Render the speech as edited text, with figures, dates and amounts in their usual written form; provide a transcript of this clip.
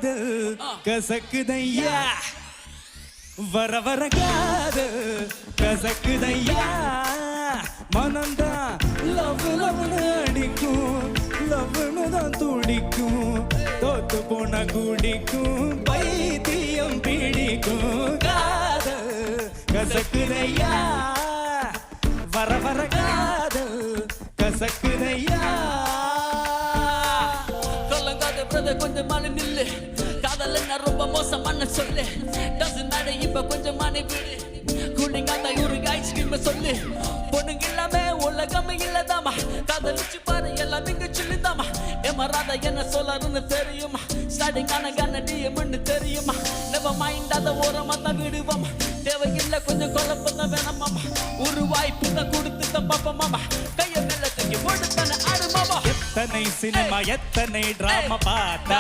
காதல் கசக்குதையா வர வர காதல் கசக்குதையா மனந்தான் லவ் லவ்னு அடிக்கும் லவ்னு தான் துடிக்கும் தோத்து போன குடிக்கும் பைத்தியம் பிடிக்கும் காதல் கசக்குதையா வர வர காதல் கசக்குதையா கலங்காத பிரதர் கொஞ்சம் மன நில்லு காதல் என்ன ரொம்ப மோசமான சொல்லு டசன் மேட இப்ப கொஞ்சம் மனை விடு கூலிங்காத ஒரு ஐஸ்கிரீம் சொல்லு பொண்ணுங்க எல்லாமே உலகமே இல்லதாமா காதலிச்சு பாரு எல்லாம் இங்க சொல்லுதாமா ஏமாறாத என்ன சொல்லாருன்னு தெரியுமா ஸ்டார்டிங் ஆன கண்ணடியம்னு தெரியுமா நெவர் மைண்ட் அத ஓரமா தான் விடுவாமா தேவையில்லை கொஞ்சம் குழப்பம் தான் வேணாமாமா ஒரு வாய்ப்பு தான் கொடுத்து தான் பாப்பமாமா கைய மேல தூக்கி போட்டு தானே ஆடு மாமா எத்தனை சினிமா எத்தனை டிராமா பார்த்தா